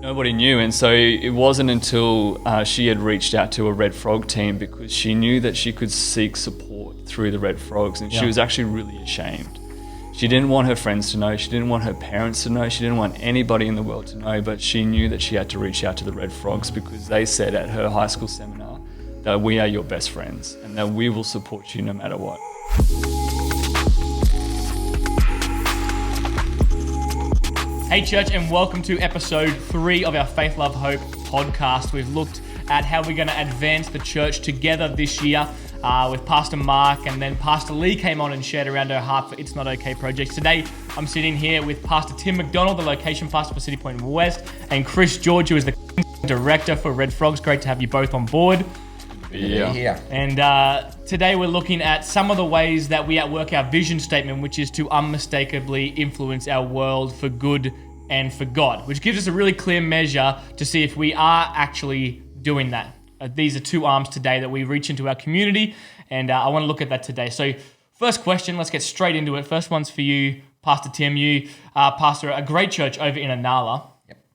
Nobody knew, and so it wasn't until she had reached out to a Red Frog team because she knew that she could seek support through the Red Frogs, and she was actually really ashamed. She didn't want her friends to know, she didn't want her parents to know, she didn't want anybody in the world to know, but she knew that she had to reach out to the Red Frogs because they said at her high school seminar that we are your best friends and that we will support you no matter what. Hey church, and welcome to episode 3 of our Faith, Love, Hope podcast. We've looked at how we're going to advance the church together this year with Pastor Mark, and then Pastor Lee came on and shared around her heart for It's Not Okay project. Today, I'm sitting here with Pastor Tim McDonald, the location pastor for Citipointe West, and Chris George, who is the director for Red Frogs. Great to have you both on board. Yeah. And today we're looking at some of the ways that we outwork our vision statement, which is to unmistakably influence our world for good and for God, which gives us a really clear measure to see if we are actually doing that. These are two arms today that we reach into our community, and I want to look at that today. So first question, let's get straight into it. First one's for you, Pastor Tim. You pastor a great church over in Inala.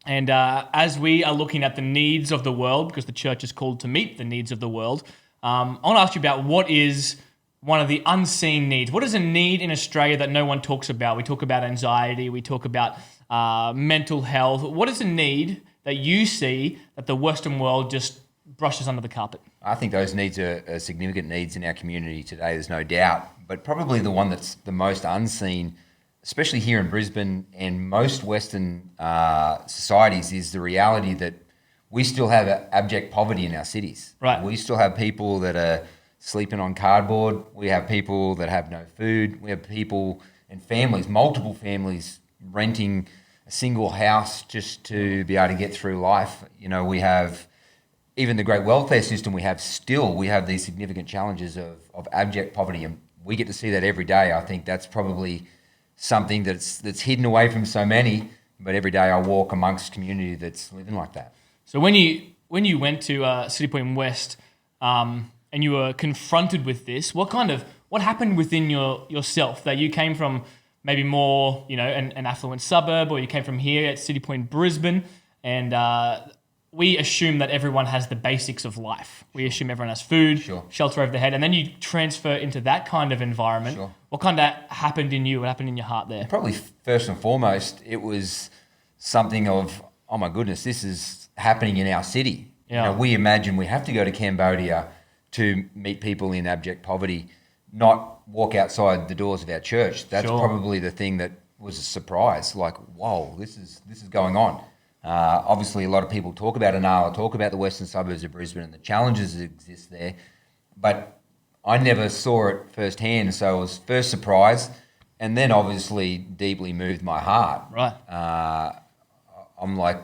And as we are looking at the needs of the world, because the church is called to meet the needs of the world, I want to ask you about what is one of the unseen needs. What is a need in Australia that no one talks about? We talk about anxiety, we talk about mental health. What is a need that you see that the Western world just brushes under the carpet? I think those needs are significant needs in our community today, there's no doubt. But probably the one that's the most unseen, especially here in Brisbane and most Western societies, is the reality that we still have abject poverty in our cities. Right. We still have people that are sleeping on cardboard. We have people that have no food. We have people and families, multiple families, renting a single house just to be able to get through life. You know, we have even the great welfare system we have these significant challenges of abject poverty, and we get to see that every day. I think that's probably something that's hidden away from so many, but every day I walk amongst community that's living like that. So when you went to Citipointe West and you were confronted with this, what happened within yourself that you came from maybe more, an affluent suburb, or you came from here at Citipointe Brisbane, and we assume that everyone has the basics of life. We assume everyone has food, shelter over the head, and then you transfer into that kind of environment. Sure. What kind of happened in you? What happened in your heart there? Probably first and foremost, it was something of, oh my goodness, this is happening in our city. Yeah. We imagine we have to go to Cambodia to meet people in abject poverty, not walk outside the doors of our church. That's probably the thing that was a surprise. Like, whoa, this is going on. Obviously, a lot of people talk about Inala, talk about the western suburbs of Brisbane and the challenges that exist there, but I never saw it firsthand, so I was first surprised, and then obviously deeply moved my heart. Right. I'm like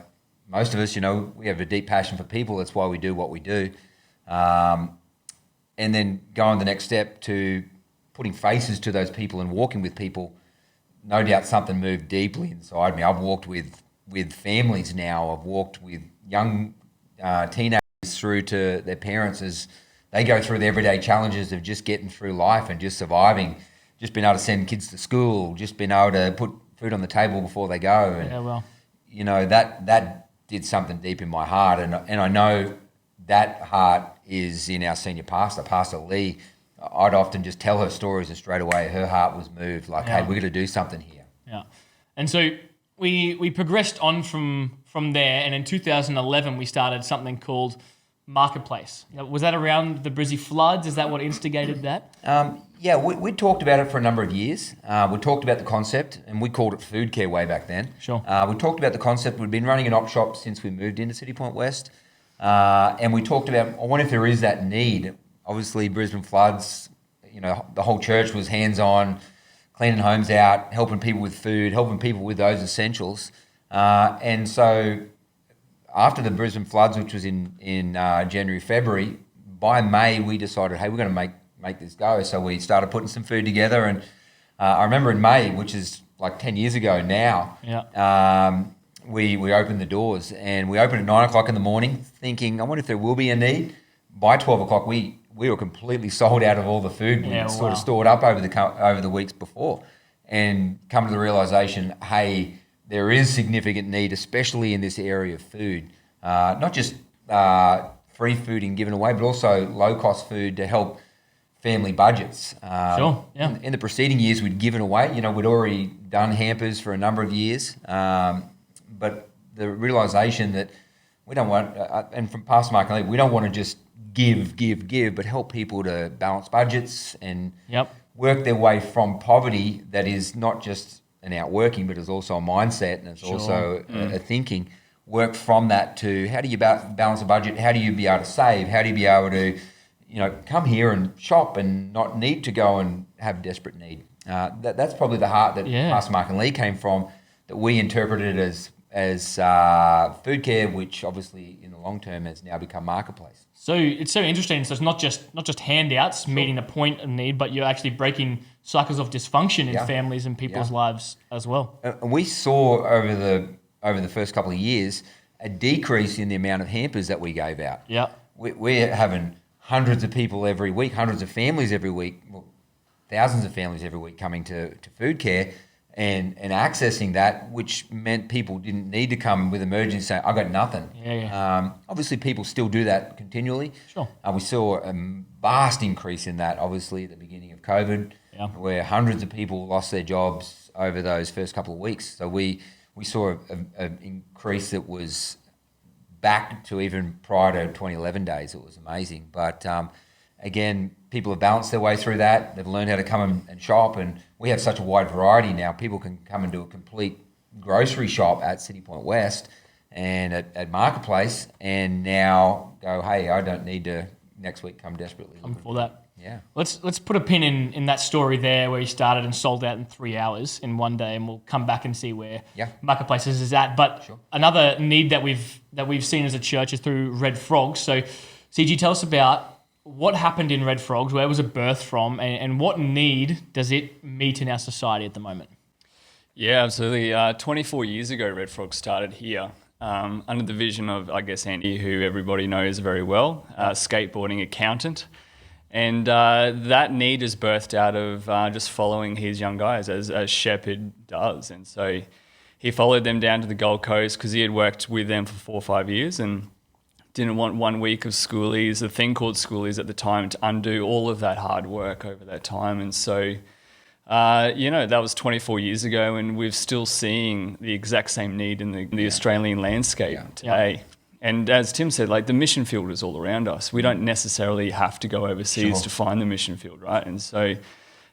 most of us, we have a deep passion for people. That's why we do what we do. And then going the next step to putting faces to those people and walking with people, no doubt something moved deeply inside me. I've walked with families now. I've walked with young teenagers through to their parents as they go through the everyday challenges of just getting through life and just surviving, just being able to send kids to school, just being able to put food on the table before they go. And, that did something deep in my heart. And I know that heart is in our senior pastor, Pastor Lee. I'd often just tell her stories and straight away her heart was moved, like, hey, we're going to do something here. Yeah. And so we progressed on from there, and in 2011 we started something called Marketplace. Was that around the Brizzy floods? Is that what instigated that? We talked about it for a number of years. We talked about the concept, and we called it food care way back then. Sure. We talked about the concept. We'd been running an op shop since we moved into Citipointe West, and we talked about, I wonder if there is that need. Obviously, Brisbane floods, the whole church was hands-on, cleaning homes out, helping people with food, helping people with those essentials. And so after the Brisbane floods, which was in January, February, by May, we decided, hey, we're going to make this go. So we started putting some food together. And I remember in May, which is like 10 years ago now, we opened the doors. And we opened at 9 o'clock in the morning thinking, I wonder if there will be a need. By 12 o'clock, we were completely sold out of all the food we sort of stored up over the weeks before, and come to the realization, hey, there is significant need, especially in this area of food, not just free food and given away, but also low-cost food to help family budgets. Sure, yeah. In the preceding years, we'd given away. We'd already done hampers for a number of years, but the realisation that we don't want, and from Pastor Mark and Lee, we don't want to just give, but help people to balance budgets and work their way from poverty that is not just an outworking, but is also a mindset and it's also a thinking. Work from that to how do you balance a budget? How do you be able to save? How do you be able to, come here and shop and not need to go and have desperate need? That's probably the heart that Pastor Mark and Lee came from, that we interpreted as food care, which obviously in the long term has now become marketplace. So it's so interesting. So it's not just handouts meeting a point of need, but you're actually breaking cycles of dysfunction in families and people's lives as well. And we saw over the first couple of years a decrease in the amount of hampers that we gave out. Yeah, we're having hundreds of people every week, hundreds of families every week, thousands of families every week coming to food care. And accessing that, which meant people didn't need to come with emergency saying, "I got nothing." Obviously, people still do that continually. Sure. We saw a vast increase in that, obviously, at the beginning of COVID, where hundreds of people lost their jobs over those first couple of weeks. So we saw an increase that was back to even prior to 2011 days. It was amazing. But again, people have balanced their way through that. They've learned how to come and shop, and we have such a wide variety now. People can come and do a complete grocery shop at Citipointe West and at Marketplace, and now go, hey, I don't need to next week come desperately I'm for that. Yeah. Let's put a pin in that story there where you started and sold out in 3 hours in one day, and we'll come back and see where Marketplaces is at. But another need that we've seen as a church is through Red Frogs. So CG, tell us about what happened in Red Frogs, where was it birthed from, and what need does it meet in our society at the moment? Yeah, absolutely. 24 years ago, Red Frogs started here under the vision of, I guess, Andy, who everybody knows very well, skateboarding accountant. And that need is birthed out of just following his young guys as Shepherd does. And so he followed them down to the Gold Coast because he had worked with them for 4 or 5 years and didn't want 1 week of schoolies, a thing called schoolies at the time, to undo all of that hard work over that time. And so, that was 24 years ago, and we're still seeing the exact same need in the Australian landscape today. And as Tim said, the mission field is all around us. We don't necessarily have to go overseas to find the mission field, right? And so,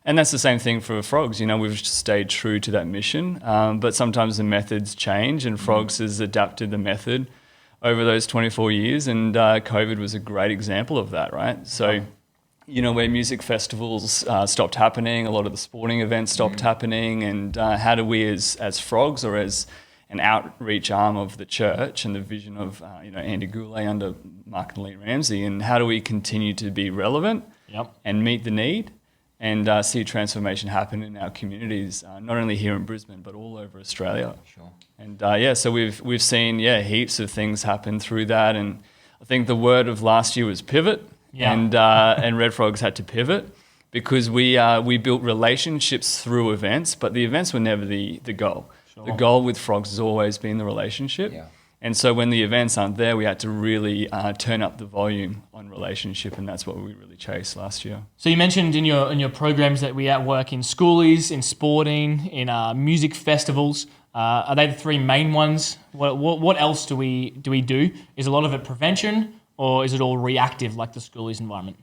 and that's the same thing for Frogs. We've just stayed true to that mission, but sometimes the methods change, and Frogs has adapted the method over those 24 years, and COVID was a great example of that, right? So, where music festivals stopped happening, a lot of the sporting events stopped happening, and how do we as Frogs, or as an outreach arm of the church and the vision of Andy Goulet under Mark and Lee Ramsey, and how do we continue to be relevant and meet the need and see transformation happen in our communities, not only here in Brisbane, but all over Australia. Sure. And so we've seen heaps of things happen through that, and I think the word of last year was pivot, and Red Frogs had to pivot because we built relationships through events, but the events were never the goal. Sure. The goal with Frogs has always been the relationship. Yeah. And so when the events aren't there, we had to really turn up the volume on relationship, and that's what we really chased last year. So you mentioned in your programs that we outwork in schoolies, in sporting, in music festivals. Are they the 3 main ones? What else do we do? Is a lot of it prevention, or is it all reactive like the schoolies environment?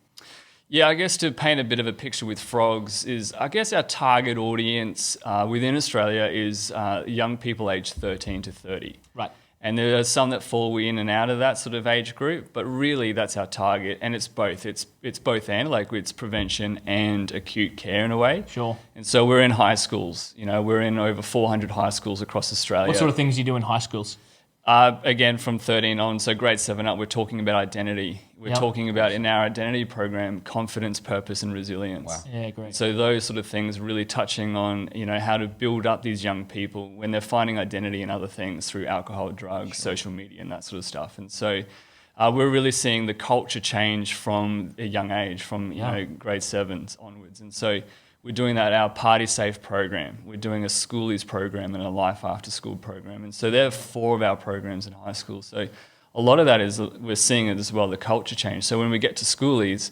Yeah, I guess to paint a bit of a picture with Frogs is, I guess our target audience within Australia is young people aged 13 to 30. Right. And there are some that fall in and out of that sort of age group, but really that's our target, and it's both. It's both and, it's prevention and acute care in a way. Sure. And so we're in high schools. We're in over 400 high schools across Australia. What sort of things do you do in high schools? Again, from 13 on, so grade 7 up, we're talking about identity. We're talking about, in our identity program, confidence, purpose, and resilience. Wow. Yeah, great. So those sort of things really touching on, how to build up these young people when they're finding identity in other things through alcohol, drugs, social media, and that sort of stuff. And so we're really seeing the culture change from a young age, from grade 7s onwards. And so We're doing that our Party Safe program. We're doing a Schoolies program and a Life After School program. And so there are 4 of our programs in high school. So a lot of that is, we're seeing it as well, the culture change. So when we get to Schoolies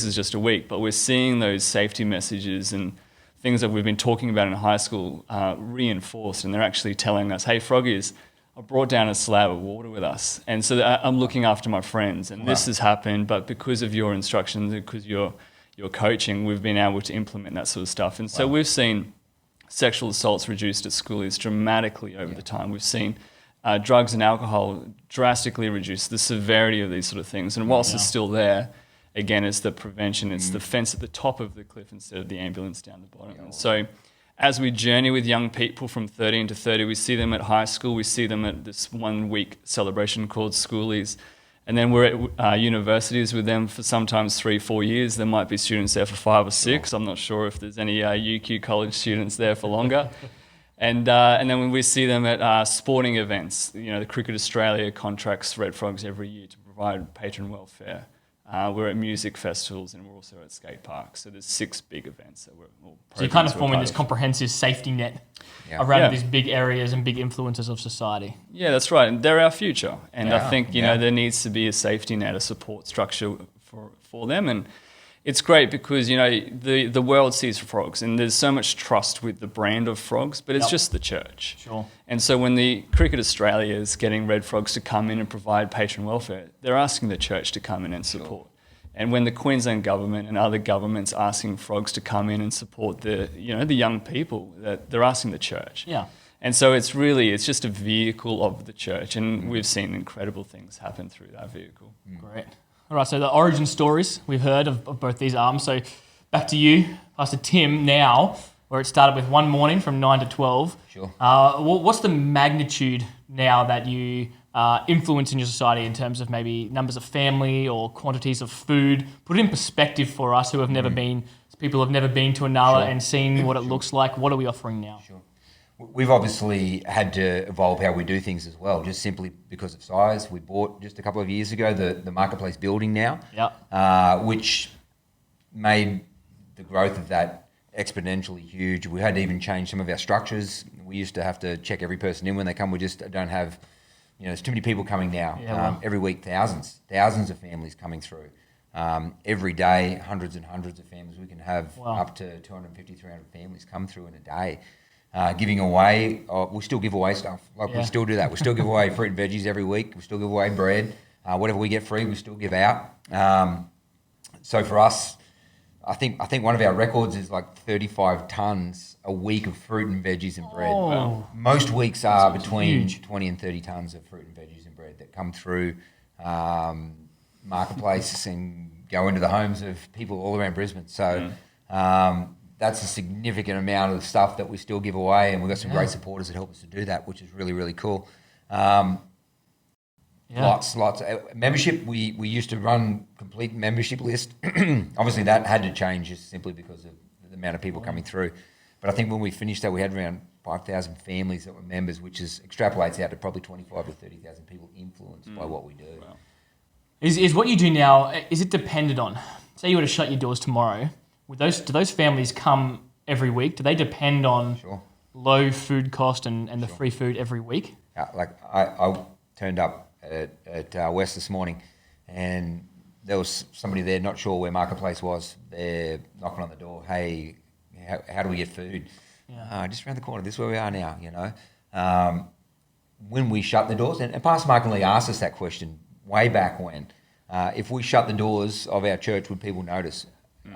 is just a week, but we're seeing those safety messages and things that we've been talking about in high school reinforced, and they're actually telling us, hey, Froggies, I brought down a slab of water with us. And so I'm looking after my friends, and this has happened, but because of your instructions, because your coaching, we've been able to implement that sort of stuff. And so we've seen sexual assaults reduced at Schoolies dramatically over the time. We've seen drugs and alcohol drastically reduce the severity of these sort of things. And whilst it's still there, again, it's the prevention, it's the fence at the top of the cliff instead of the ambulance down the bottom. And so as we journey with young people from 13 to 30, we see them at high school, we see them at this 1-week celebration called Schoolies. And then we're at universities with them for sometimes 3-4 years. There might be students there for 5 or 6. I'm not sure if there's any UQ college students there for longer. And then when we see them at sporting events, the Cricket Australia contracts Red Frogs every year to provide patron welfare. We're at music festivals, and we're also at skate parks. So there's 6 big events that we're all. So you're kind of forming this comprehensive safety net around these big areas and big influences of society. Yeah, that's right. And they're our future. And I think there needs to be a safety net, a support structure for them. And it's great because the world sees frogs, and there's so much trust with the brand of frogs, but it's just the church. Sure. And so when the Cricket Australia is getting Red Frogs to come in and provide patron welfare, they're asking the church to come in and support. And when the Queensland government and other governments asking frogs to come in and support the young people, that they're asking the church. Yeah. And so it's just a vehicle of the church, and we've seen incredible things happen through that vehicle. Great. All right, so the origin stories we've heard of both these arms. So back to you, Pastor Tim, now, where it started with one morning from 9 to 12. Sure. What's the magnitude now that you influence in your society in terms of maybe numbers of family or quantities of food? Put it in perspective for us who have never been, people who have never been to a Nala and seen what it looks like. What are we offering now? Sure. We've obviously had to evolve how we do things as well, just simply because of size. We bought just a couple of years ago the Marketplace building now, which made the growth of that exponentially huge. We had to even change some of our structures. We used to have to check every person in when they come. We just don't have, there's too many people coming now. Every week, thousands of families coming through. Every day, hundreds and hundreds of families. We can have up to 250, 300 families come through in a day. Giving away, we still give away stuff. We still do that. We still give away fruit and veggies every week. We still give away bread. Whatever we get free, we still give out. So for us, I think one of our records is like 35 tons a week of fruit and veggies and bread. Oh. Most weeks are between 20 and 30 tons of fruit and veggies and bread that come through Marketplace and go into the homes of people all around Brisbane. So that's a significant amount of stuff that we still give away, and we've got some great supporters that help us to do that, which is really, really cool. Lots. Membership, we used to run complete membership list. Obviously, that had to change just simply because of the amount of people coming through. But I think when we finished that, we had around 5,000 families that were members, which extrapolates out to probably 25 to 30,000 people influenced by what we do. Wow. Is what you do now, is it dependent on, say you were to shut your doors tomorrow, do those families come every week? Do they depend on low food cost and the free food every week? I turned up at West this morning, and there was somebody there not sure where Marketplace was. They're knocking on the door. Hey, how do we get food? Just around the corner. This is where we are now. When we shut the doors, and Pastor Mark and Lee asked us that question way back when. If we shut the doors of our church, would people notice?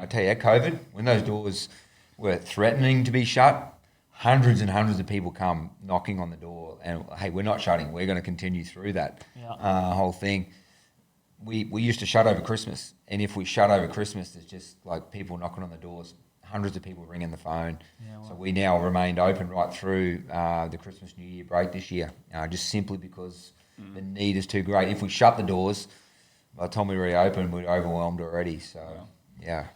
I tell you, COVID, when those doors were threatening to be shut, hundreds and hundreds of people come knocking on the door, and hey, we're not shutting. We're going to continue through that whole thing. We used to shut over Christmas, and if we shut over Christmas, there's just like people knocking on the doors, hundreds of people ringing the phone. So we now remained open right through the Christmas New Year break this year, just simply because the need is too great. If we shut the doors, by the time we reopen, we're overwhelmed already. So.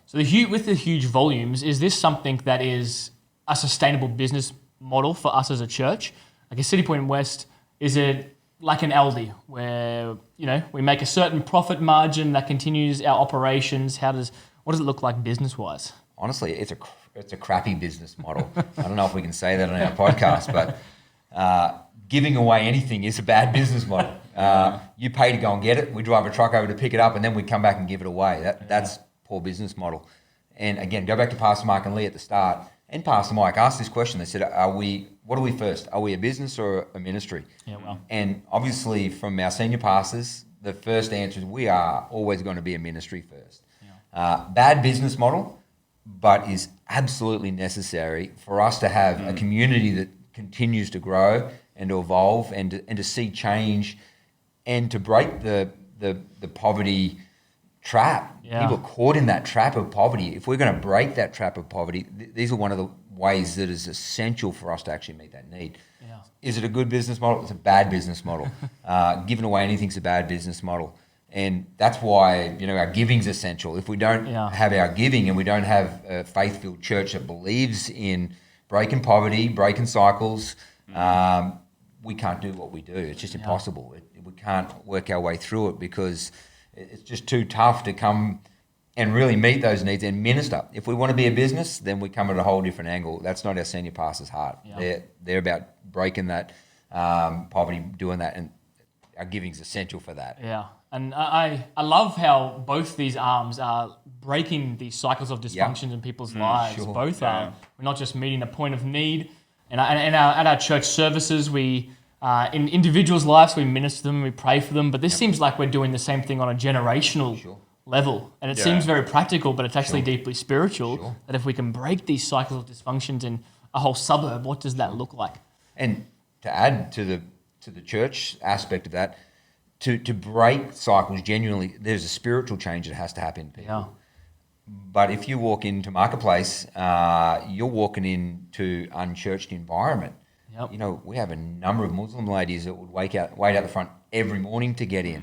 So with the huge volumes, is this something that is a sustainable business model for us as a church? Like a Citipointe West, is it like an Aldi where we make a certain profit margin that continues our operations? What does it look like business wise? honestly, it's a crappy business model. I don't know if we can say that on our podcast, but giving away anything is a bad business model. You pay to go and get it. We drive a truck over to pick it up, and then we come back and give it away. That's poor business model. And again, go back to Pastor Mark and Lee at the start. And Pastor Mike asked this question. They said, what are we first? Are we a business or a ministry? Yeah, well. And obviously from our senior pastors, the first answer is we are always going to be a ministry first. Yeah. Bad business model, but is absolutely necessary for us to have a community that continues to grow and to evolve and to see change and to break the poverty trap. Yeah. People are caught in that trap of poverty. If we're going to break that trap of poverty, these are one of the ways that is essential for us to actually meet that need. Yeah. Is it a good business model? It's a bad business model. Giving away anything's a bad business model. And that's why, our giving's essential. If we don't have our giving and we don't have a faith-filled church that believes in breaking poverty, breaking cycles, we can't do what we do. It's just impossible. We can't work our way through it because it's just too tough to come and really meet those needs and minister. If we want to be a business, then we come at a whole different angle. That's not our senior pastor's heart. Yeah. They're about breaking that poverty, doing that, and our giving's essential for that. Yeah. And I love how both these arms are breaking these cycles of dysfunctions in people's lives. Sure. Both are. We're not just meeting a point of need. And at our church services, we in individuals' lives, we minister them, we pray for them. But this seems like we're doing the same thing on a generational level. And it seems very practical, but it's actually deeply spiritual. That if we can break these cycles of dysfunctions in a whole suburb, what does that look like? And to add to the church aspect of that, to break cycles genuinely, there's a spiritual change that has to happen in people. Yeah. But if you walk into Marketplace, you're walking into unchurched environment. Yep. We have a number of Muslim ladies that would wait out the front every morning to get in.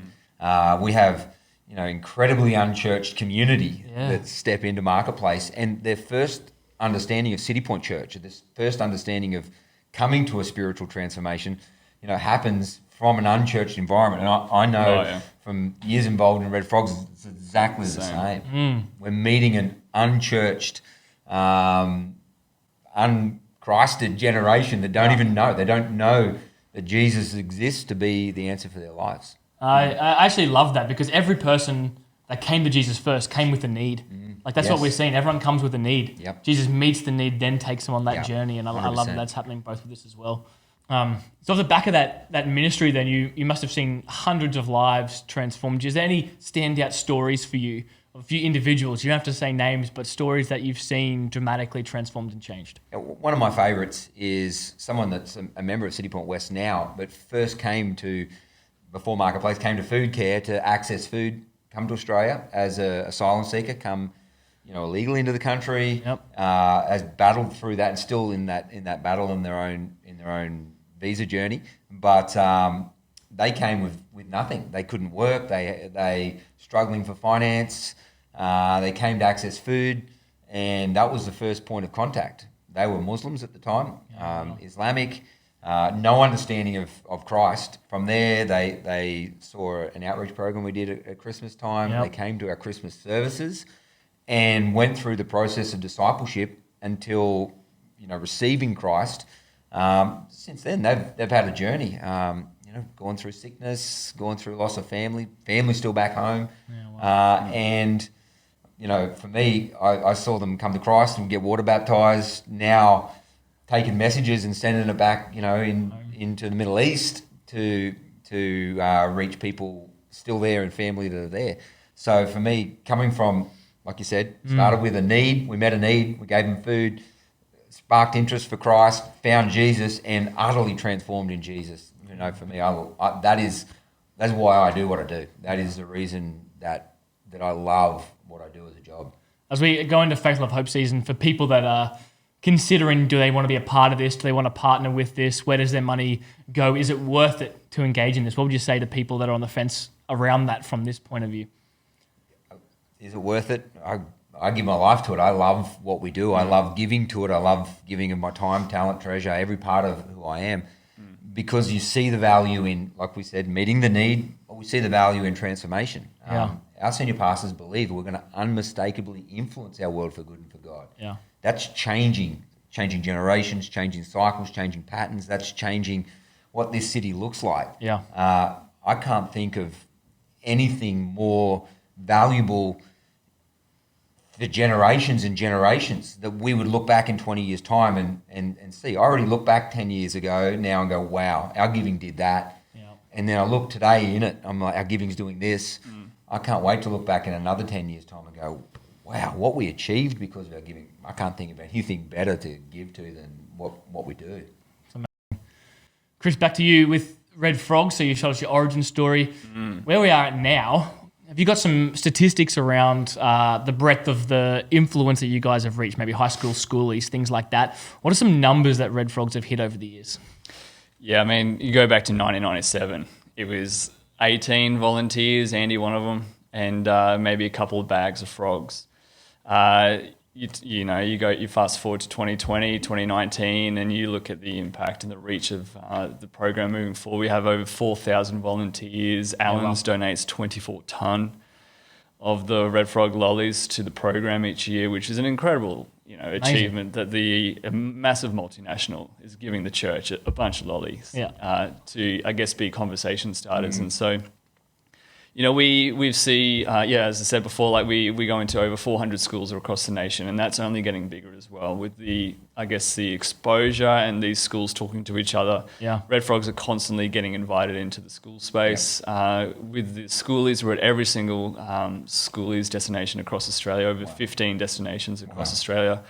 We have, incredibly unchurched community that step into Marketplace, and their first understanding of Citipointe Church, this first understanding of coming to a spiritual transformation, happens from an unchurched environment. And I know from years involved in Red Frogs, it's exactly the same. We're meeting an unchurched, unchristed generation that don't even know. They don't know that Jesus exists to be the answer for their lives. I actually love that because every person that came to Jesus first came with a need. Like that's what we're seeing. Everyone comes with a need. Yep. Jesus meets the need, then takes them on that journey. And I love that that's happening both with this as well. So off the back of that ministry, then you must have seen hundreds of lives transformed. Is there any standout stories for you of a few individuals? You don't have to say names, but stories that you've seen dramatically transformed and changed. One of my favourites is someone that's a member of Citipointe West now, but first before Marketplace, came to Food Care to access food, come to Australia as an asylum seeker, come illegally into the country, has battled through that and still in that battle in their own visa journey, but they came with nothing. They couldn't work. They struggling for finance. They came to access food, and that was the first point of contact. They were Muslims at the time, Islamic, no understanding of Christ. From there, they saw an outreach program we did at Christmas time. They came to our Christmas services and went through the process of discipleship until receiving Christ. Since then, they've had a journey. Gone through sickness, gone through loss of family still back home, and for me, I saw them come to Christ and get water baptized. Now, taking messages and sending it back, into the Middle East to reach people still there and family that are there. So for me, coming from, like you said, started with a need. We met a need. We gave them food. Sparked interest for Christ, found Jesus, and utterly transformed in Jesus. For me, that's why I do what I do. That is the reason that I love what I do as a job. As we go into Faith, Love, Hope season, for people that are considering, do they want to be a part of this? Do they want to partner with this? Where does their money go? Is it worth it to engage in this? What would you say to people that are on the fence around that from this point of view? Is it worth it? I give my life to it. I love what we do. I love giving to it. I love giving of my time, talent, treasure, every part of who I am. Because you see the value in, like we said, meeting the need, or we see the value in transformation. our senior pastors believe we're going to unmistakably influence our world for good and for God. Yeah. That's changing generations, changing cycles, changing patterns. That's changing what this city looks like. Yeah. I can't think of anything more valuable for generations and generations that we would look back in 20 years' time and see. I already looked back 10 years ago now and go, wow, our giving did that. Yeah. And then I look today in it, I'm like, our giving's doing this. I can't wait to look back in another 10 years' time and go, wow, what we achieved because of our giving. I can't think of anything better to give to than what we do. Chris, back to you with Red Frog. So you showed us your origin story. Where we are at now, have you got some statistics around the breadth of the influence that you guys have reached, maybe high school, schoolies, things like that? What are some numbers that Red Frogs have hit over the years? Yeah, I mean, you go back to 1997. It was 18 volunteers, Andy one of them, and maybe a couple of bags of frogs. You fast forward to 2020, 2019, and you look at the impact and the reach of the program moving forward. We have over 4,000 volunteers. Allen's donates 24 tonne of the Red Frog lollies to the program each year, which is an incredible achievement that a massive multinational is giving the church a bunch of lollies to, I guess, be conversation starters. And so, we see, as I said before, like we go into over 400 schools across the nation, and that's only getting bigger as well with the exposure and these schools talking to each other. Yeah. Red Frogs are constantly getting invited into the school space. With the schoolies, we're at every single schoolies destination across Australia, over 15 destinations across Australia.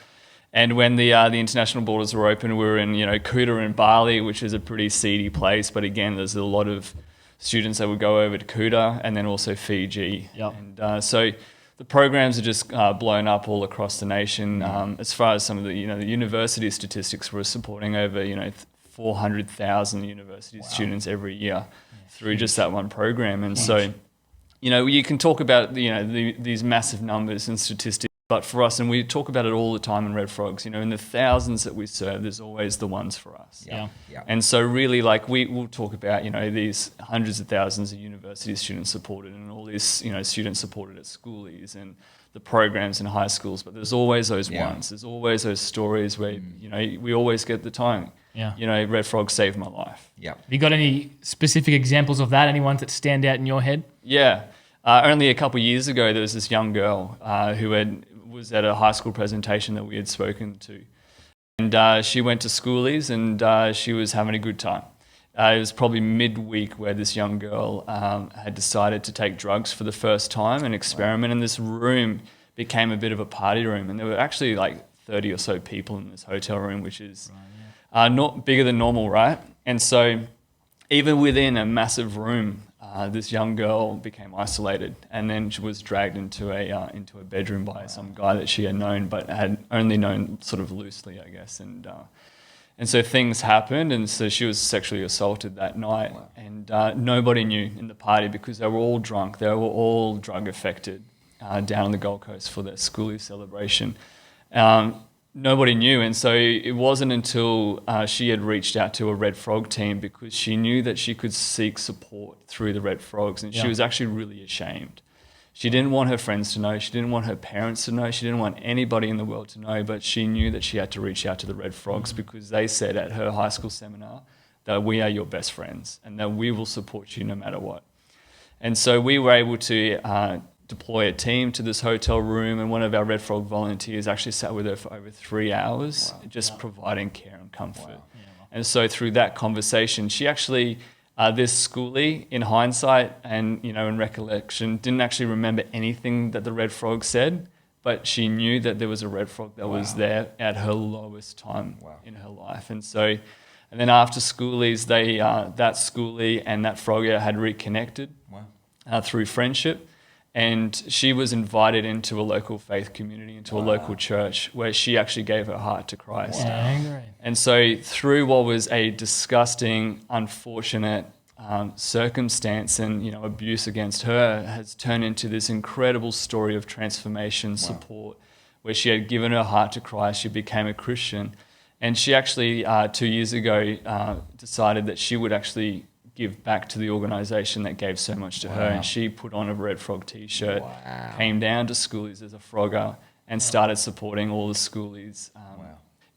And when the international borders were open, we were in Kuta and Bali, which is a pretty seedy place. But again, there's a lot of students that would go over to Kuta and then also Fiji. Yep. And so the programs are just blown up all across the nation. As far as some of the the university statistics, we're supporting over 400,000 university students every year through just that one program. And so you can talk about these massive numbers and statistics. But for us, and we talk about it all the time in Red Frogs, in the thousands that we serve, there's always the ones for us. Yeah. And so really, we'll talk about, these hundreds of thousands of university students supported and all these, students supported at schoolies and the programs in high schools. But there's always those ones. There's always those stories where, we always get the timing. Yeah. Red Frog saved my life. Yeah. Have you got any specific examples of that? Any ones that stand out in your head? Yeah. Only a couple of years ago, there was this young girl who was at a high school presentation that we had spoken to. And she went to schoolies and she was having a good time. It was probably midweek where this young girl had decided to take drugs for the first time and experiment. And this room became a bit of a party room. And there were actually 30 or so people in this hotel room, which is not bigger than normal, right? And so even within a massive room, this young girl became isolated, and then she was dragged into a bedroom by some guy that she had known, but had only known sort of loosely, I guess. And so things happened, and so she was sexually assaulted that night. Wow. And nobody knew in the party because they were all drunk. They were all drug affected down on the Gold Coast for their schoolie celebration. Nobody knew, and so it wasn't until she had reached out to a Red Frog team because she knew that she could seek support through the Red Frogs, and she was actually really ashamed. She didn't want her friends to know, she didn't want her parents to know, she didn't want anybody in the world to know, but she knew that she had to reach out to the Red Frogs because they said at her high school seminar that we are your best friends and that we will support you no matter what. And so we were able to deploy a team to this hotel room, and one of our Red Frog volunteers actually sat with her for over 3 hours, providing care and comfort. Wow. And so through that conversation, she actually, this schoolie, in hindsight and in recollection, didn't actually remember anything that the Red Frog said, but she knew that there was a Red Frog that was there at her lowest time in her life. And so, and then after schoolies, that schoolie and that frogger had reconnected through friendship. And she was invited into a local faith community, into a local church, where she actually gave her heart to Christ. Wow. And so through what was a disgusting, unfortunate circumstance and abuse against her has turned into this incredible story of transformation, support, where she had given her heart to Christ, she became a Christian. And she actually, 2 years ago, decided that she would actually give back to the organisation that gave so much to her. And she put on a Red Frog T-shirt, came down to schoolies as a frogger, and started supporting all the schoolies.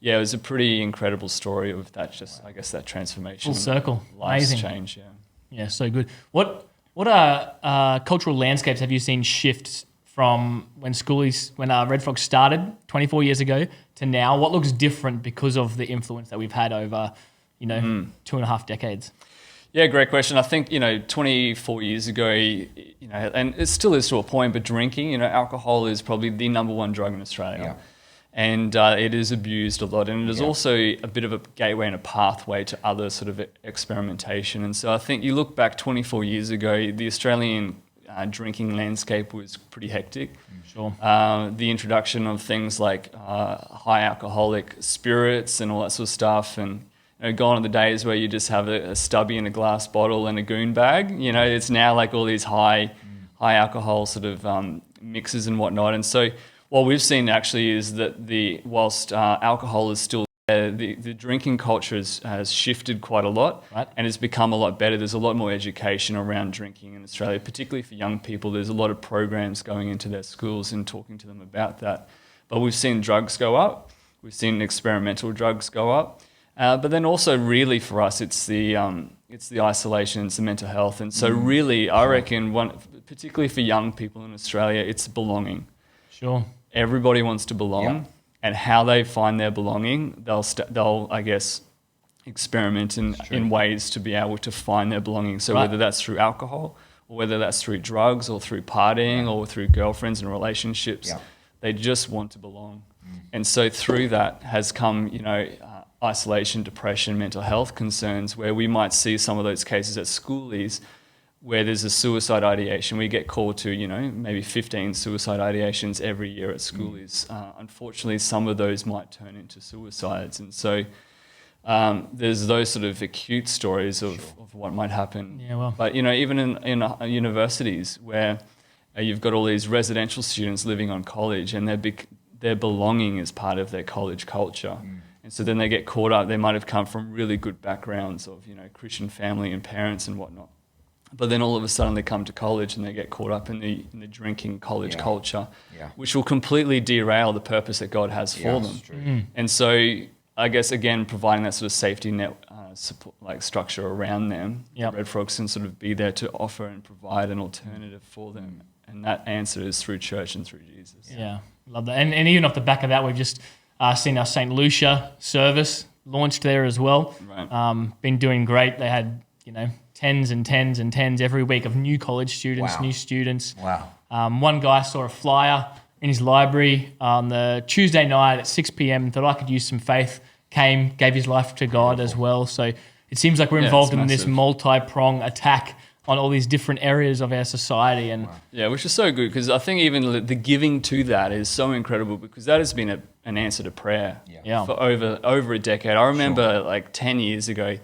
Yeah, it was a pretty incredible story of that. I guess that transformation, full circle, life's amazing change. Yeah, so good. What cultural landscapes have you seen shift from when Red Frog started 24 years ago to now? What looks different because of the influence that we've had over, 2.5 decades? Yeah, great question. I think, 24 years ago, and it still is to a point, but drinking, alcohol is probably the number one drug in Australia. Yeah. And it is abused a lot. And it is also a bit of a gateway and a pathway to other sort of experimentation. And so I think you look back 24 years ago, the Australian drinking landscape was pretty hectic. Sure. The introduction of things like high alcoholic spirits and all that sort of stuff, and gone are the days where you just have a stubby in a glass bottle and a goon bag. It's now like all these high alcohol sort of mixes and whatnot. And so what we've seen actually is that whilst alcohol is still there, the drinking culture has shifted quite a lot, right, and it's become a lot better. There's a lot more education around drinking in Australia, particularly for young people. There's a lot of programs going into their schools and talking to them about that. But we've seen drugs go up. We've seen experimental drugs go up. But then also really for us, it's the isolation, it's the mental health. And so really, I reckon, particularly for young people in Australia, it's belonging. Sure. Everybody wants to belong, and how they find their belonging, they'll I guess, experiment in ways to be able to find their belonging. So whether that's through alcohol, or whether that's through drugs, or through partying, or through girlfriends and relationships, they just want to belong. And so through that has come, isolation, depression, mental health concerns, where we might see some of those cases at schoolies where there's a suicide ideation. We get called to, maybe 15 suicide ideations every year at schoolies. Unfortunately, some of those might turn into suicides. And so there's those sort of acute stories of what might happen. Yeah, well. But, even in universities where you've got all these residential students living on college, and their belonging is part of their college culture. And so then they get caught up. They might have come from really good backgrounds of, Christian family and parents and whatnot. But then all of a sudden they come to college and they get caught up in the drinking college culture, which will completely derail the purpose that God has for them. And so I guess, again, providing that sort of safety net support, like structure around them, Red Frogs can sort of be there to offer and provide an alternative for them. And that answer is through church and through Jesus. Yeah, love that. And even off the back of that, we've just seen our St. Lucia service launched there as well. Right. Been doing great. They had, tens and tens and tens every week of new college students, new students. Wow. One guy saw a flyer in his library on the Tuesday night at 6 p.m. thought I could use some faith, came, gave his life to God as well. So it seems like we're involved in this multi-prong attack on all these different areas of our society. And yeah, which is so good, because I think even the giving to that is so incredible, because that has been an answer to prayer for over a decade. I remember like 10 years ago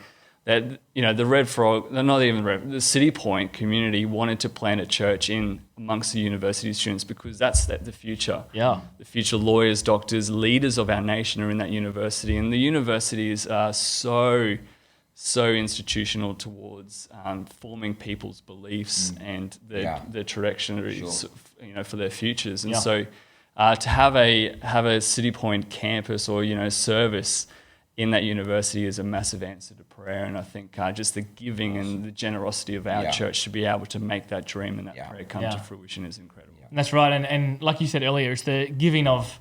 that, the Red Frog, not even the Citipointe community wanted to plant a church in amongst the university students, because that's the future. Yeah. The future lawyers, doctors, leaders of our nation are in that university. And the universities are so institutional towards forming people's beliefs and their trajectories, for their futures. And so to have a Citipointe campus or, service in that university is a massive answer to prayer. And I think just the giving and the generosity of our church to be able to make that dream and that prayer come to fruition is incredible. And that's right. And like you said earlier, it's the giving of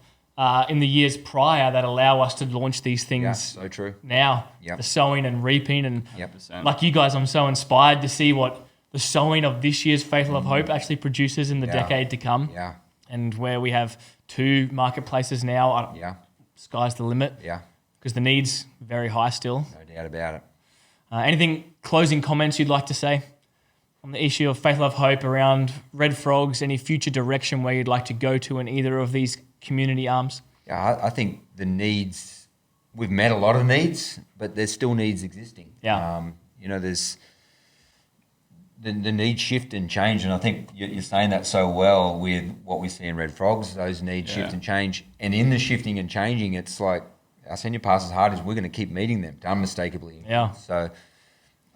in the years prior that allow us to launch these things so true. Now. The sowing and reaping. And 100%. like you guys, I'm so inspired to see what the sowing of this year's Faith, Love, Hope actually produces in the decade to come. Yeah. And where we have 2 marketplaces now, sky's the limit. Yeah. Because the need's very high still. No doubt about it. Anything, closing comments you'd like to say on the issue of Faith, Love, Hope around Red Frogs? Any future direction where you'd like to go to in either of these community arms? Yeah, I think the needs, we've met a lot of needs, but there's still needs existing. Yeah. There's the needs shift and change, and I think you're saying that so well with what we see in Red Frogs. Those needs shift and change, and in the shifting and changing, it's like our senior pastor's heart is we're going to keep meeting them unmistakably. Yeah. So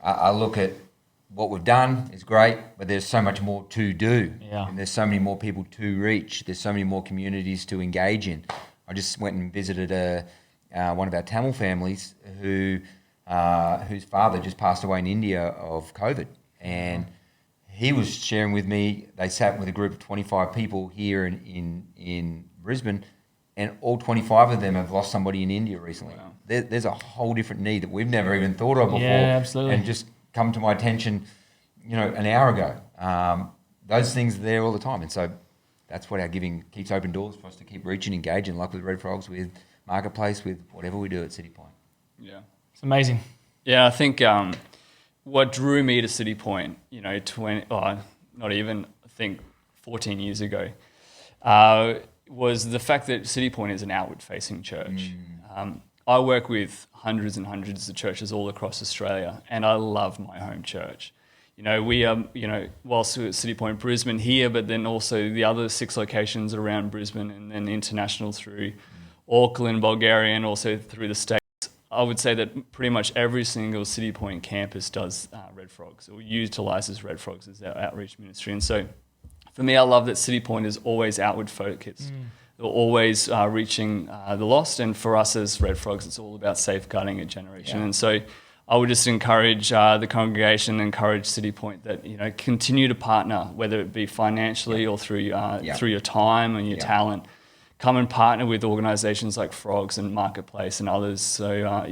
I look at what we've done is great, but there's so much more to do. Yeah. And there's so many more people to reach. There's so many more communities to engage in. I just went and visited one of our Tamil families whose father just passed away in India of COVID. And he was sharing with me, they sat with a group of 25 people here in Brisbane, and all 25 of them have lost somebody in India recently. Wow. There's a whole different need that we've never even thought of before. Yeah, absolutely. And just come to my attention, an hour ago. Those things are there all the time. And so that's what our giving keeps open doors for us to keep reaching, engaging, like with Red Frogs, with Marketplace, with whatever we do at Citipointe. Yeah. It's amazing. Yeah, I think what drew me to Citipointe, not even, I think 14 years ago, was the fact that Citipointe is an outward-facing church. I work with hundreds and hundreds of churches all across Australia, and I love my home church. We are, whilst we're at Citipointe Brisbane here, but then also the other 6 locations around Brisbane, and then international through Auckland, Bulgaria, and also through the States. I would say that pretty much every single Citipointe campus does Red Frogs, or utilises Red Frogs as our outreach ministry. And so for me, I love that Citipointe is always outward focused. They're always reaching the lost. And for us as Red Frogs, it's all about safeguarding a generation. Yeah. And so I would just encourage the congregation, encourage Citipointe that, continue to partner, whether it be financially or through your time and your talent. Come and partner with organisations like Frogs and Marketplace and others. So,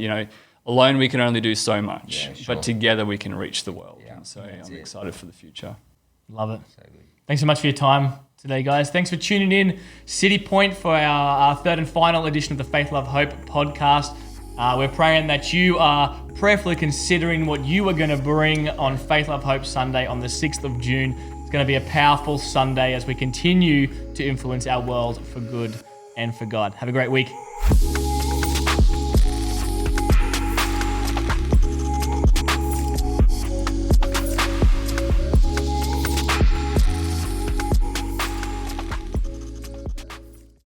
alone we can only do so much, but together we can reach the world. Yeah. And so I'm excited for the future. Love it. So good. Thanks so much for your time today, guys. Thanks for tuning in. Citipointe for our third and final edition of the Faith, Love, Hope podcast. We're praying that you are prayerfully considering what you are going to bring on Faith, Love, Hope Sunday on the 6th of June. It's going to be a powerful Sunday as we continue to influence our world for good and for God. Have a great week.